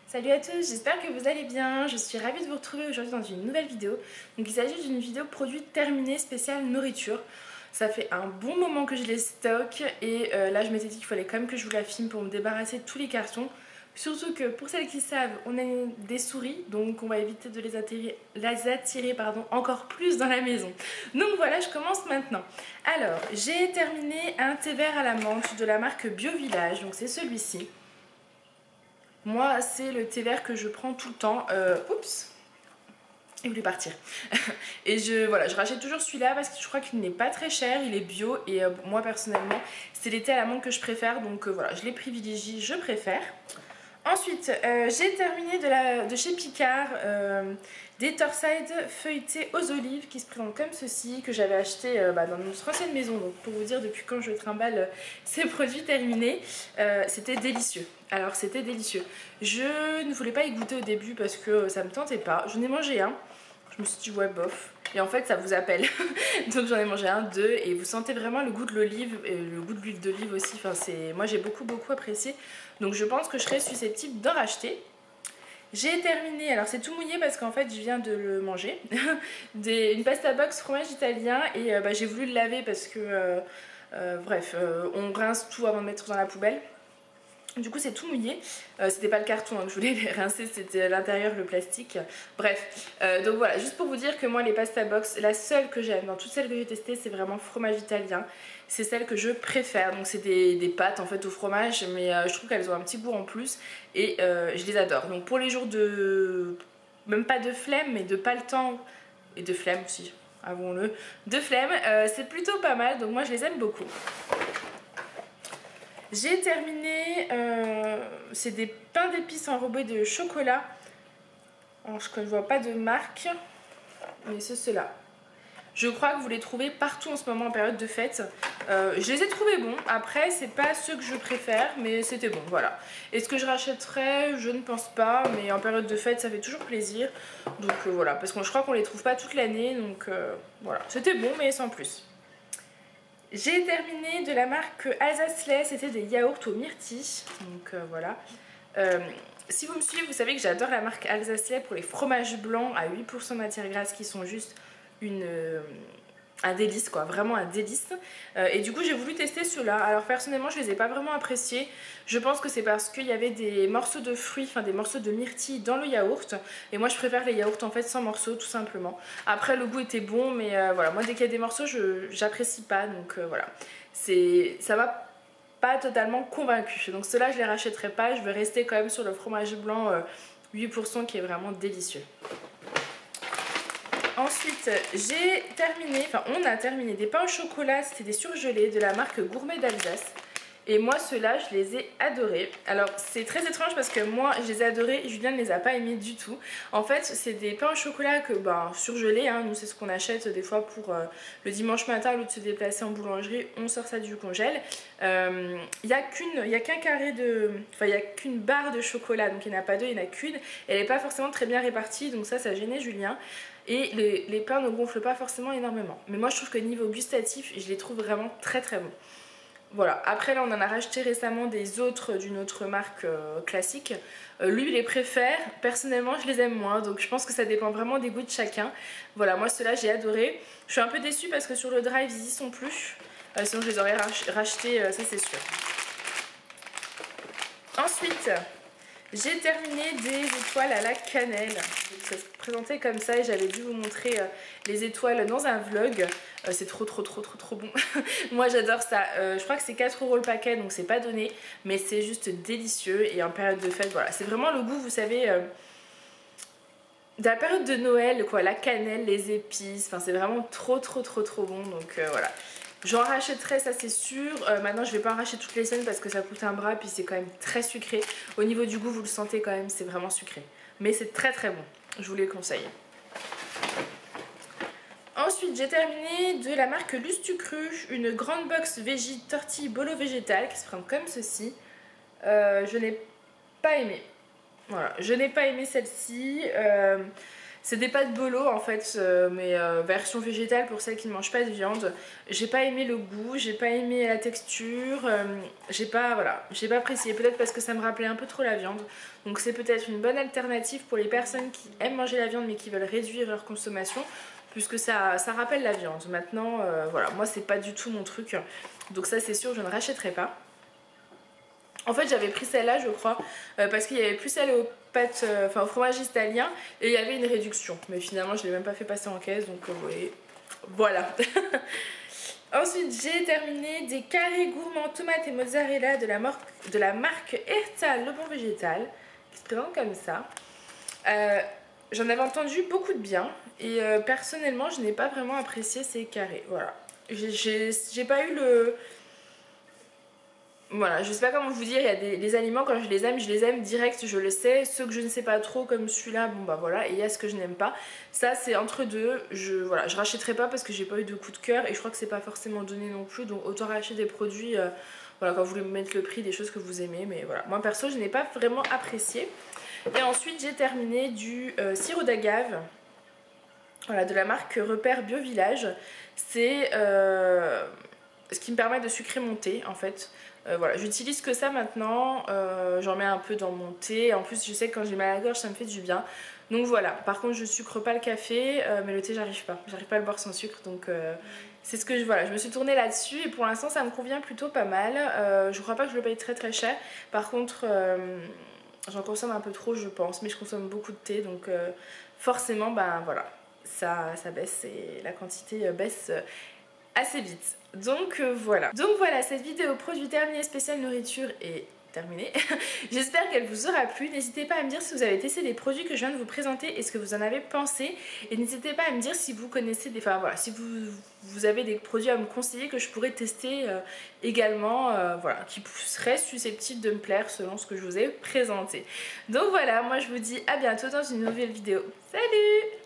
Salut à tous, j'espère que vous allez bien. Je suis ravie de vous retrouver aujourd'hui dans une nouvelle vidéo. Donc il s'agit d'une vidéo produit terminée spéciale nourriture. Ça fait un bon moment que je les stocke et là je m'étais dit qu'il fallait quand même que je vous la filme pour me débarrasser de tous les cartons. Surtout que pour celles qui savent, on a des souris, donc on va éviter de les attirer encore plus dans la maison. Donc voilà, je commence maintenant. Alors, j'ai terminé un thé vert à la menthe de la marque Bio Village, donc c'est celui-ci. Moi, c'est le thé vert que je prends tout le temps. Oups, il voulait partir. Et je rachète toujours celui-là parce que je crois qu'il n'est pas très cher, il est bio. Et moi, personnellement, c'est les thés à la menthe que je préfère. Donc voilà, je les privilégie, je préfère. Ensuite, j'ai terminé de chez Picard des Torside feuilletés aux olives qui se présentent comme ceci, que j'avais acheté dans notre ancienne maison. Donc pour vous dire depuis quand je trimballe ces produits terminés, c'était délicieux. Alors c'était délicieux. Je ne voulais pas y goûter au début parce que ça me tentait pas. J'en ai mangé un. Je me suis dit ouais bof. Et en fait ça vous appelle. Donc j'en ai mangé un, deux. Et vous sentez vraiment le goût de l'olive et le goût de l'huile d'olive aussi. Enfin, moi j'ai beaucoup apprécié. Donc je pense que je serais susceptible d'en racheter. J'ai terminé, alors c'est tout mouillé parce qu'en fait je viens de le manger. Une pasta box fromage italien. Et j'ai voulu le laver parce que on rince tout avant de mettre dans la poubelle. Du coup c'est tout mouillé, c'était pas le carton que je voulais rincer, c'était l'intérieur, le plastique, bref. Donc voilà, juste pour vous dire que moi les pasta box, la seule que j'aime dans toutes celles que j'ai testées, c'est vraiment fromage italien. C'est celle que je préfère, donc c'est des pâtes en fait au fromage, mais je trouve qu'elles ont un petit goût en plus et je les adore. Donc pour les jours de, même pas de flemme, mais de pas le temps, et de flemme aussi, avouons-le, de flemme, c'est plutôt pas mal, donc moi je les aime beaucoup. J'ai terminé, c'est des pains d'épices enrobés de chocolat. Alors je ne vois pas de marque, mais c'est ceux-là. Je crois que vous les trouvez partout en ce moment en période de fête. Je les ai trouvés bons. Après, c'est pas ceux que je préfère, mais c'était bon, voilà. Est-ce que je rachèterais? Je ne pense pas, mais en période de fête, ça fait toujours plaisir. Donc voilà, parce que je crois qu'on les trouve pas toute l'année, donc voilà. C'était bon, mais sans plus. J'ai terminé de la marque Alsace-Lait, c'était des yaourts aux myrtilles, donc voilà. Si vous me suivez, vous savez que j'adore la marque Alsace-Lait pour les fromages blancs à 8% de matière grasse qui sont juste un délice quoi, vraiment un délice. Et du coup j'ai voulu tester ceux-là. Alors personnellement je les ai pas vraiment appréciés. Je pense que c'est parce qu'il y avait des morceaux de fruits, enfin des morceaux de myrtille dans le yaourt. Et moi je préfère les yaourts en fait sans morceaux tout simplement. Après le goût était bon mais voilà, moi dès qu'il y a des morceaux j'apprécie pas. Donc voilà, ça m'a pas totalement convaincue. Donc ceux-là je les rachèterai pas, je vais rester quand même sur le fromage blanc 8% qui est vraiment délicieux. Ensuite, on a terminé des pains au chocolat, c'était des surgelés de la marque Gourmet d'Alsace. Et moi, ceux-là, je les ai adorés. Alors, c'est très étrange parce que moi, je les ai adorés, Julien ne les a pas aimés du tout. En fait, c'est des pains au chocolat surgelés, hein. Nous, c'est ce qu'on achète des fois pour le dimanche matin, au lieu de se déplacer en boulangerie, on sort ça du congèle. Il n'y a qu'un carré de... Enfin, il n'y a qu'une barre de chocolat, donc il n'y en a pas deux, il n'y en a qu'une. Elle n'est pas forcément très bien répartie, donc ça a gêné Julien. Et les pains ne gonflent pas forcément énormément. Mais moi, je trouve que niveau gustatif, je les trouve vraiment très bons. Voilà, après là on en a racheté récemment des autres d'une autre marque classique. Lui il les préfère, personnellement je les aime moins, donc je pense que ça dépend vraiment des goûts de chacun. Voilà, moi ceux-là j'ai adoré. Je suis un peu déçue parce que sur le drive ils y sont plus, sinon je les aurais rachetés, ça c'est sûr. Ensuite, j'ai terminé des étoiles à la cannelle. Ça se présentait comme ça et j'avais dû vous montrer les étoiles dans un vlog. C'est trop bon. Moi j'adore ça. Je crois que c'est 4 € le paquet, donc c'est pas donné. Mais c'est juste délicieux et en période de fête, voilà. C'est vraiment le goût, vous savez, de la période de Noël, quoi. La cannelle, les épices. Enfin, c'est vraiment trop bon. Donc voilà. J'en rachèterai, ça c'est sûr. Maintenant je vais pas en racheter toutes les semaines parce que ça coûte un bras, puis c'est quand même très sucré. Au niveau du goût vous le sentez quand même, c'est vraiment sucré. Mais c'est très bon, je vous les conseille. Ensuite j'ai terminé de la marque Lustucru, une grande box végé tortille bolo végétal qui se prend comme ceci. Je n'ai pas aimé. Voilà, je n'ai pas aimé celle-ci. C'est des pâtes bolo en fait, mais version végétale pour celles qui ne mangent pas de viande. J'ai pas aimé le goût, j'ai pas aimé la texture, j'ai pas apprécié. Peut-être parce que ça me rappelait un peu trop la viande. Donc c'est peut-être une bonne alternative pour les personnes qui aiment manger la viande mais qui veulent réduire leur consommation. Puisque ça rappelle la viande. Maintenant, voilà, moi c'est pas du tout mon truc. Donc ça c'est sûr, je ne rachèterai pas. En fait j'avais pris celle-là je crois parce qu'il y avait plus celle aux pâtes, au fromage italien et il y avait une réduction. Mais finalement je l'ai même pas fait passer en caisse donc vous voyez, voilà. Ensuite j'ai terminé des carrés gourmands tomates et mozzarella de la marque Herzal Le Bon Végétal qui se présente comme ça. J'en avais entendu beaucoup de bien et personnellement je n'ai pas vraiment apprécié ces carrés, voilà. J'ai pas eu le... Voilà, je sais pas comment vous dire, il y a les aliments quand je les aime direct, je le sais. Ceux que je ne sais pas trop comme celui-là, bon bah voilà, et il y a ce que je n'aime pas. Ça c'est entre deux, voilà, je rachèterai pas parce que j'ai pas eu de coup de cœur et je crois que c'est pas forcément donné non plus, donc autant racheter des produits, voilà, quand vous voulez mettre le prix des choses que vous aimez, mais voilà. Moi perso je n'ai pas vraiment apprécié. Et ensuite j'ai terminé du sirop d'agave, voilà, de la marque Repère Bio Village. C'est ce qui me permet de sucrer mon thé en fait. Voilà, j'utilise que ça maintenant, j'en mets un peu dans mon thé. En plus je sais que quand j'ai mal à la gorge ça me fait du bien. Donc voilà, par contre je sucre pas le café, mais le thé j'arrive pas à le boire sans sucre. Donc c'est ce que voilà, je me suis tournée là-dessus et pour l'instant ça me convient plutôt pas mal. Je crois pas que je le paye très très cher. Par contre j'en consomme un peu trop je pense, mais je consomme beaucoup de thé donc forcément ben voilà, ça baisse et la quantité baisse assez vite. Donc voilà. Donc voilà, cette vidéo produit terminé spécial nourriture est terminée. J'espère qu'elle vous aura plu. N'hésitez pas à me dire si vous avez testé les produits que je viens de vous présenter et ce que vous en avez pensé. Et n'hésitez pas à me dire si vous connaissez des... Enfin voilà, si vous avez des produits à me conseiller que je pourrais tester également, voilà, qui seraient susceptibles de me plaire selon ce que je vous ai présenté. Donc voilà, moi je vous dis à bientôt dans une nouvelle vidéo. Salut!